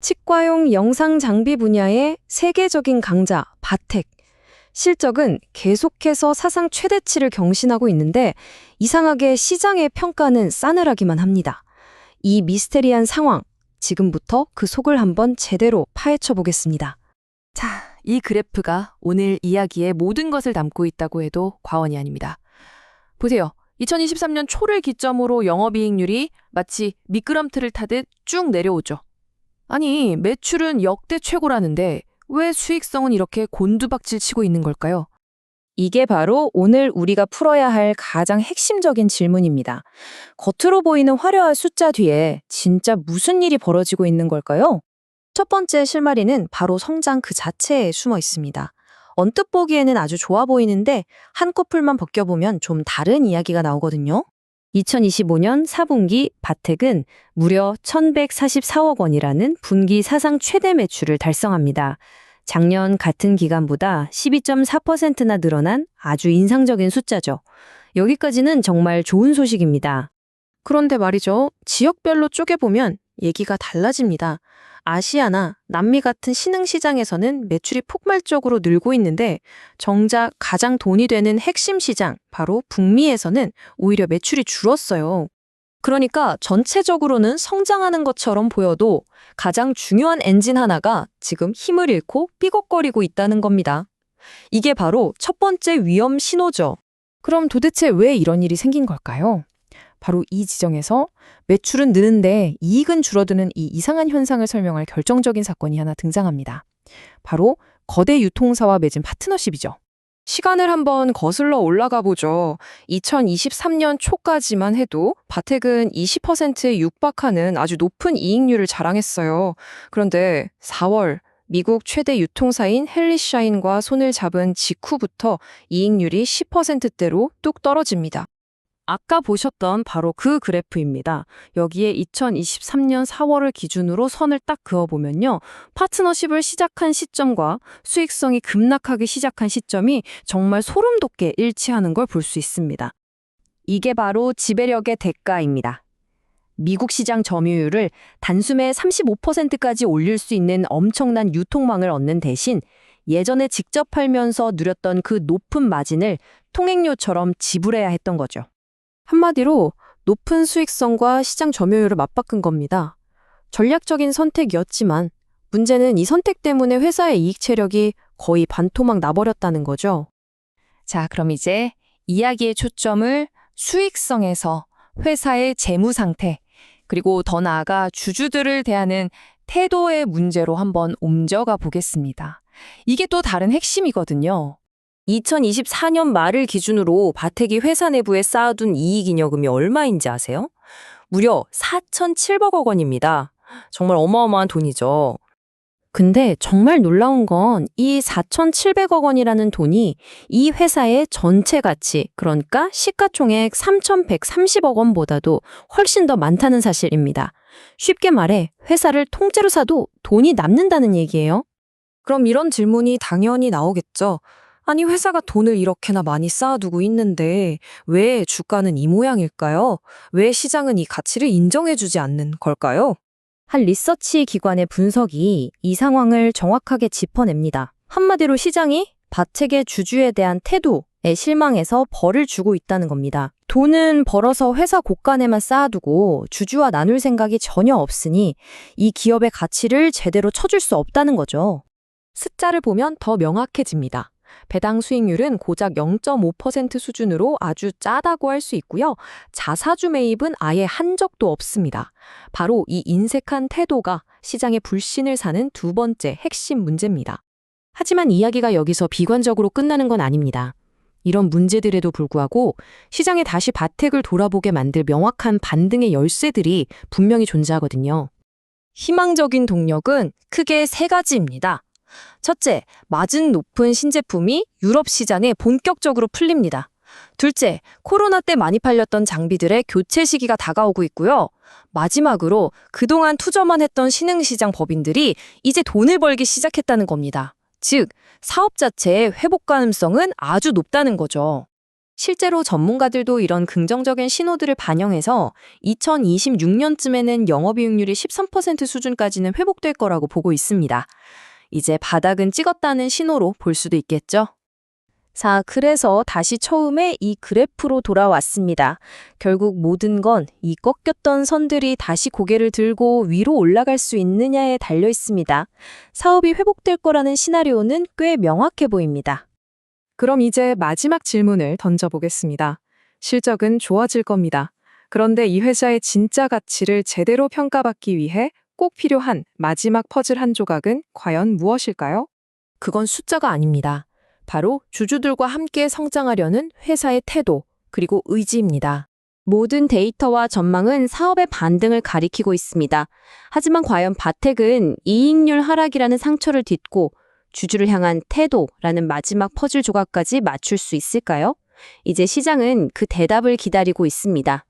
치과용 영상 장비 분야의 세계적인 강자, 바텍. 실적은 계속해서 사상 최대치를 경신하고 있는데 이상하게 시장의 평가는 싸늘하기만 합니다. 이 미스테리한 상황, 지금부터 그 속을 한번 제대로 파헤쳐 보겠습니다. 자, 이 그래프가 오늘 이야기의 모든 것을 담고 있다고 해도 과언이 아닙니다. 보세요. 2023년 초를 기점으로 영업이익률이 마치 미끄럼틀을 타듯 쭉 내려오죠. 아니, 매출은 역대 최고라는데 왜 수익성은 이렇게 곤두박질 치고 있는 걸까요? 이게 바로 오늘 우리가 풀어야 할 가장 핵심적인 질문입니다. 겉으로 보이는 화려한 숫자 뒤에 진짜 무슨 일이 벌어지고 있는 걸까요? 첫 번째 실마리는 바로 성장 그 자체에 숨어 있습니다. 언뜻 보기에는 아주 좋아 보이는데 한꺼풀만 벗겨보면 좀 다른 이야기가 나오거든요. 2025년 4분기 바텍은 무려 1,144억 원이라는 분기 사상 최대 매출을 달성합니다. 작년 같은 기간보다 12.4%나 늘어난 아주 인상적인 숫자죠. 여기까지는 정말 좋은 소식입니다. 그런데 말이죠. 지역별로 쪼개보면 얘기가 달라집니다. 아시아나 남미 같은 신흥시장에서는 매출이 폭발적으로 늘고 있는데 정작 가장 돈이 되는 핵심 시장, 바로 북미에서는 오히려 매출이 줄었어요. 그러니까 전체적으로는 성장하는 것처럼 보여도 가장 중요한 엔진 하나가 지금 힘을 잃고 삐걱거리고 있다는 겁니다. 이게 바로 첫 번째 위험 신호죠. 그럼 도대체 왜 이런 일이 생긴 걸까요? 바로 이 지점에서 매출은 느는데 이익은 줄어드는 이 이상한 현상을 설명할 결정적인 사건이 하나 등장합니다. 바로 거대 유통사와 맺은 파트너십이죠. 시간을 한번 거슬러 올라가 보죠. 2023년 초까지만 해도 바텍은 20%에 육박하는 아주 높은 이익률을 자랑했어요. 그런데 4월 미국 최대 유통사인 헬리샤인과 손을 잡은 직후부터 이익률이 10%대로 뚝 떨어집니다. 아까 보셨던 바로 그 그래프입니다. 여기에 2023년 4월을 기준으로 선을 딱 그어보면요. 파트너십을 시작한 시점과 수익성이 급락하기 시작한 시점이 정말 소름 돋게 일치하는 걸 볼 수 있습니다. 이게 바로 지배력의 대가입니다. 미국 시장 점유율을 단숨에 35%까지 올릴 수 있는 엄청난 유통망을 얻는 대신 예전에 직접 팔면서 누렸던 그 높은 마진을 통행료처럼 지불해야 했던 거죠. 한마디로 높은 수익성과 시장 점유율을 맞바꾼 겁니다. 전략적인 선택이었지만 문제는 이 선택 때문에 회사의 이익 체력이 거의 반토막 나버렸다는 거죠. 자, 그럼 이제 이야기의 초점을 수익성에서 회사의 재무 상태, 그리고 더 나아가 주주들을 대하는 태도의 문제로 한번 옮겨가 보겠습니다. 이게 또 다른 핵심이거든요. 2024년 말을 기준으로 바텍이 회사 내부에 쌓아둔 이익잉여금이 얼마인지 아세요? 무려 4,700억 원입니다. 정말 어마어마한 돈이죠. 근데 정말 놀라운 건 이 4,700억 원이라는 돈이 이 회사의 전체 가치, 그러니까 시가총액 3,130억 원보다도 훨씬 더 많다는 사실입니다. 쉽게 말해 회사를 통째로 사도 돈이 남는다는 얘기예요. 그럼 이런 질문이 당연히 나오겠죠. 아니, 회사가 돈을 이렇게나 많이 쌓아두고 있는데 왜 주가는 이 모양일까요? 왜 시장은 이 가치를 인정해주지 않는 걸까요? 한 리서치 기관의 분석이 이 상황을 정확하게 짚어냅니다. 한마디로 시장이 바텍의 주주에 대한 태도에 실망해서 벌을 주고 있다는 겁니다. 돈은 벌어서 회사 곳간에만 쌓아두고 주주와 나눌 생각이 전혀 없으니 이 기업의 가치를 제대로 쳐줄 수 없다는 거죠. 숫자를 보면 더 명확해집니다. 배당 수익률은 고작 0.5% 수준으로 아주 짜다고 할 수 있고요. 자사주 매입은 아예 한 적도 없습니다. 바로 이 인색한 태도가 시장의 불신을 사는 두 번째 핵심 문제입니다. 하지만 이야기가 여기서 비관적으로 끝나는 건 아닙니다. 이런 문제들에도 불구하고 시장에 다시 바텍을 돌아보게 만들 명확한 반등의 열쇠들이 분명히 존재하거든요. 희망적인 동력은 크게 세 가지입니다. 첫째, 마진 높은 신제품이 유럽 시장에 본격적으로 풀립니다. 둘째, 코로나 때 많이 팔렸던 장비들의 교체 시기가 다가오고 있고요. 마지막으로 그동안 투자만 했던 신흥시장 법인들이 이제 돈을 벌기 시작했다는 겁니다. 즉, 사업 자체의 회복 가능성은 아주 높다는 거죠. 실제로 전문가들도 이런 긍정적인 신호들을 반영해서 2026년쯤에는 영업이익률이 13% 수준까지는 회복될 거라고 보고 있습니다. 이제 바닥은 찍었다는 신호로 볼 수도 있겠죠? 자, 그래서 다시 처음에 이 그래프로 돌아왔습니다. 결국 모든 건 이 꺾였던 선들이 다시 고개를 들고 위로 올라갈 수 있느냐에 달려 있습니다. 사업이 회복될 거라는 시나리오는 꽤 명확해 보입니다. 그럼 이제 마지막 질문을 던져보겠습니다. 실적은 좋아질 겁니다. 그런데 이 회사의 진짜 가치를 제대로 평가받기 위해 꼭 필요한 마지막 퍼즐 한 조각은 과연 무엇일까요? 그건 숫자가 아닙니다. 바로 주주들과 함께 성장하려는 회사의 태도, 그리고 의지입니다. 모든 데이터와 전망은 사업의 반등을 가리키고 있습니다. 하지만 과연 바텍은 이익률 하락이라는 상처를 딛고 주주를 향한 태도라는 마지막 퍼즐 조각까지 맞출 수 있을까요? 이제 시장은 그 대답을 기다리고 있습니다.